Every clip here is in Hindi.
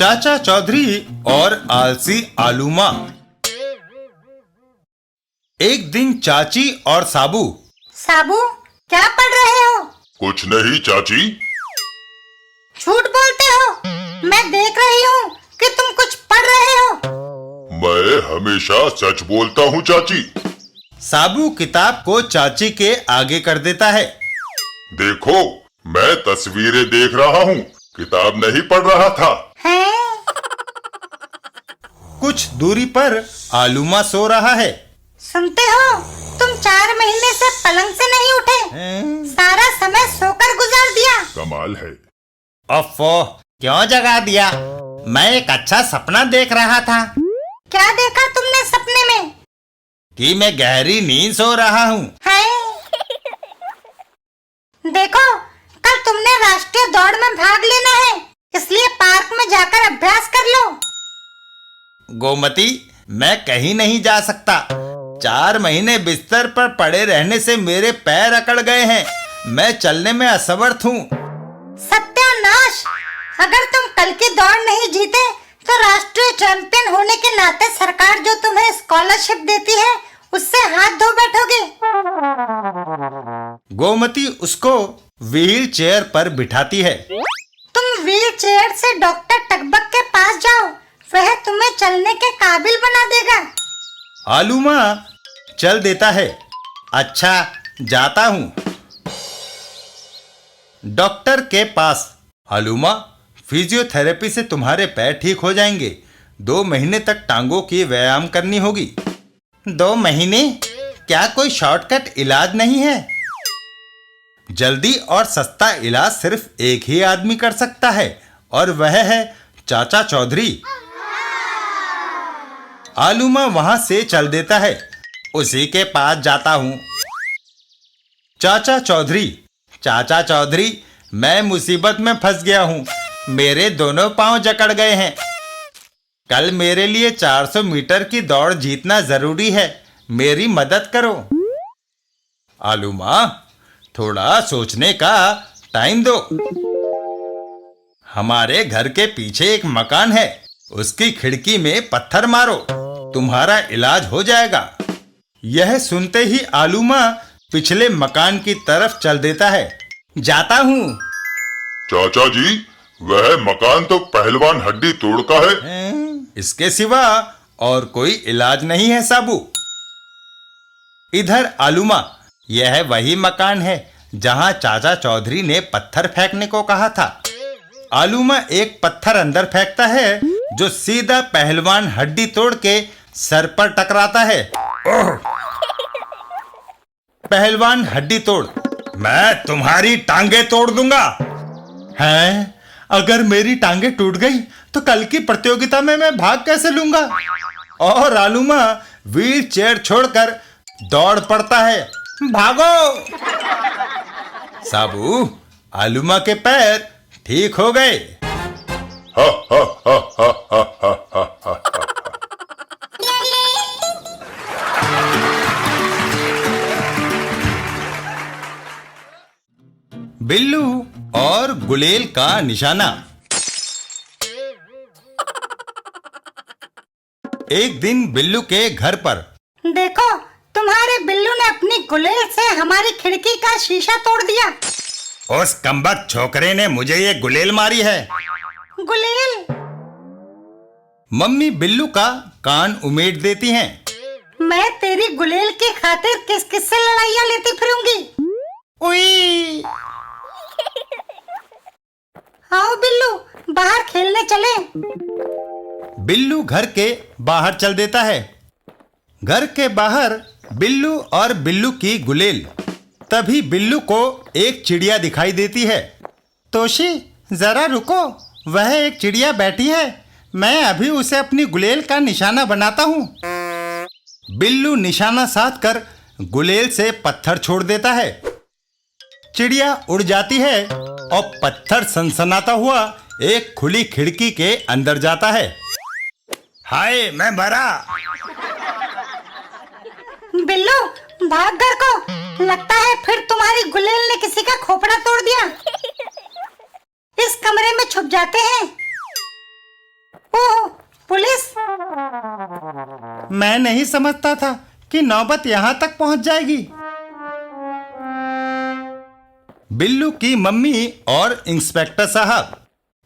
चाचा चौधरी और आलसी आलू माँ। एक दिन चाची और साबू। साबू, क्या पढ़ रहे हो? कुछ नहीं चाची। झूठ बोलते हो। मैं देख रही हूँ कि तुम कुछ पढ़ रहे हो। मैं हमेशा सच बोलता हूँ चाची। साबू किताब को चाची के आगे कर देता है। देखो, मैं तस्वीरें देख रहा हूँ, किताब नहीं पढ़ रहा था। हैं? कुछ दूरी पर आलू माँ सो रहा है। सुनते हो, तुम 4 महीने से पलंग से नहीं उठे। सारा समय सोकर गुजार दिया। कमाल है। ओफो, क्यों जगा दिया? मैं एक अच्छा सपना देख रहा था। क्या देखा तुमने सपने में? कि मैं गहरी नींद सो रहा हूँ। हैं? देखो, कल तुमने राष्ट्रीय दौड़ में भाग लेना है, इसलिए पार्क में जाकर अभ्यास कर लो। गोमती, मैं कहीं नहीं जा सकता। 4 महीने बिस्तर पर पड़े रहने से मेरे पैर अकड़ गए हैं। मैं चलने में असमर्थ हूँ। सत्यानाश! अगर तुम कल की दौड़ नहीं जीते तो राष्ट्रीय चैंपियन होने के नाते सरकार जो तुम्हें स्कॉलरशिप देती है उससे हाथ धो बैठोगे। गोमती उसको व्हील चेयर पर बिठाती है। तुम व्हील चेयर से डॉक्टर टकबक के पास जाओ, वह तुम्हें चलने के काबिल बना देगा। आलू माँ चल देता है। अच्छा, जाता हूँ। डॉक्टर के पास। आलू माँ, फिजियोथेरेपी से तुम्हारे पैर ठीक हो जाएंगे। 2 महीने तक टांगों की व्यायाम करनी होगी। 2 महीने? क्या कोई शॉर्टकट इलाज नहीं है? जल्दी और सस्ता इलाज सिर्फ एक ही आदमी कर सकता है, और वह है चाचा चौधरी। आलू माँ वहां से चल देता है। उसी के पास जाता हूँ। चाचा चौधरी, चाचा चौधरी, मैं मुसीबत में फंस गया हूँ। मेरे दोनों पांव जकड़ गए हैं। कल मेरे लिए 400 मीटर की दौड़ जीतना जरूरी है। मेरी मदद करो। आलू माँ, थोड़ा सोचने का टाइम दो। हमारे घर के पीछे एक मकान है, उसकी खिड़की में पत्थर मारो, तुम्हारा इलाज हो जाएगा। यह सुनते ही आलू माँ पिछले मकान की तरफ चल देता है। जाता हूँ। चाचा जी, वह मकान तो पहलवान हड्डी तोड़ का है। इसके सिवा और कोई इलाज नहीं है साबू। इधर आलू माँ, यह वही मकान है जहां चाचा चौधरी ने पत्थर फेंकने को कहा था। आलू माँ एक पत्थर अंदर फेंकता है जो सीधा पहलवान हड्डी तोड़ के सर पर टकराता है। पहलवान हड्डी तोड़, मैं तुम्हारी टांगे तोड़ दूंगा। हैं? अगर मेरी टांगे टूट गई तो कल की प्रतियोगिता में मैं भाग कैसे लूंगा? और आलू माँ व्हील चेयर छोड़कर दौड़ पड़ता है। भागो! साबू, आलू माँ के पैर ठीक हो गए। हा हा हा हा हा हा हा हा। बिल्लू और गुलेल का निशाना। एक दिन बिल्लू के घर पर। देखो, तुम्हारे बिल्लू ने अपनी गुलेल से हमारी खिड़की का शीशा तोड़ दिया। उस कमबख्त छोकरे ने मुझे ये गुलेल मारी है। गुलेल? मम्मी बिल्लू का कान उमेट देती हैं। मैं तेरी गुलेल की खातिर किस किस से लड़ाइयाँ लेती फिरूंगी। उई! आओ बिल्लू, बाहर खेलने चले। बिल्लू घर के बाहर चल देता है। घर के बाहर बिल्लू और बिल्लू की गुलेल। तभी बिल्लू को एक चिड़िया दिखाई देती है। तोशी, जरा रुको, वह एक चिड़िया बैठी है। मैं अभी उसे अपनी गुलेल का निशाना बनाता हूँ। बिल्लू निशाना साध कर गुलेल से पत्थर छोड़ देता है। चिड़िया उड़ जाती है और पत्थर सनसनाता हुआ एक खुली खिड़की के अंदर जाता है। हाय, मैं मरा। बिल्लू, भाग घर को। लगता है फिर तुम्हारी गुलेल ने किसी का खोपड़ा तोड़ दिया। इस कमरे में छुप जाते हैं। मैं नहीं समझता था कि नौबत यहाँ तक पहुँच जाएगी। बिल्लू की मम्मी और इंस्पेक्टर साहब,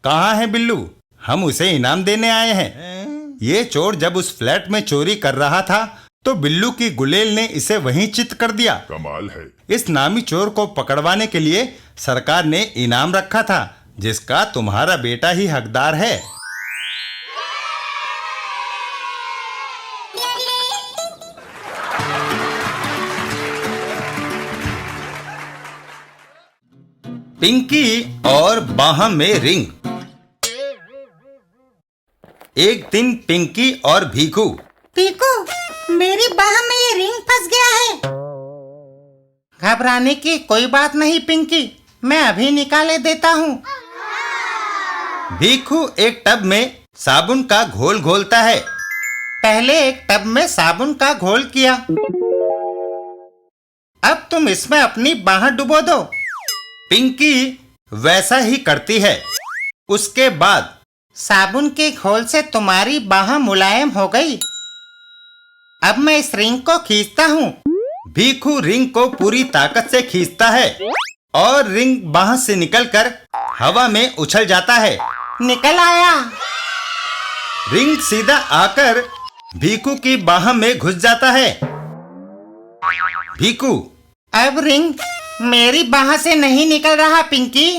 कहाँ है बिल्लू? हम उसे इनाम देने आए हैं। ये चोर जब उस फ्लैट में चोरी कर रहा था तो बिल्लू की गुलेल ने इसे वहीं चित कर दिया। कमाल है। इस नामी चोर को पकड़वाने के लिए सरकार ने इनाम रखा था, जिसका तुम्हारा बेटा ही हकदार है। पिंकी और बाह में रिंग। एक दिन पिंकी और भीखू। पीकू, मेरी बाह में ये रिंग फंस गया है। घबराने की कोई बात नहीं पिंकी, मैं अभी निकाले देता हूँ। भीखू एक टब में साबुन का घोल घोलता है। पहले एक टब में साबुन का घोल किया, अब तुम इसमें अपनी बाह डुबो दो। पिंकी वैसा ही करती है। उसके बाद साबुन के घोल से तुम्हारी बाह मुलायम हो गई। अब मैं इस रिंग को खींचता हूँ। भीखू रिंग को पूरी ताकत से खींचता है और रिंग बाह से निकलकर हवा में उछल जाता है। निकल आया। रिंग सीधा आकर भीखू की बाह में घुस जाता है। भीखू, अब रिंग मेरी बाह से नहीं निकल रहा पिंकी।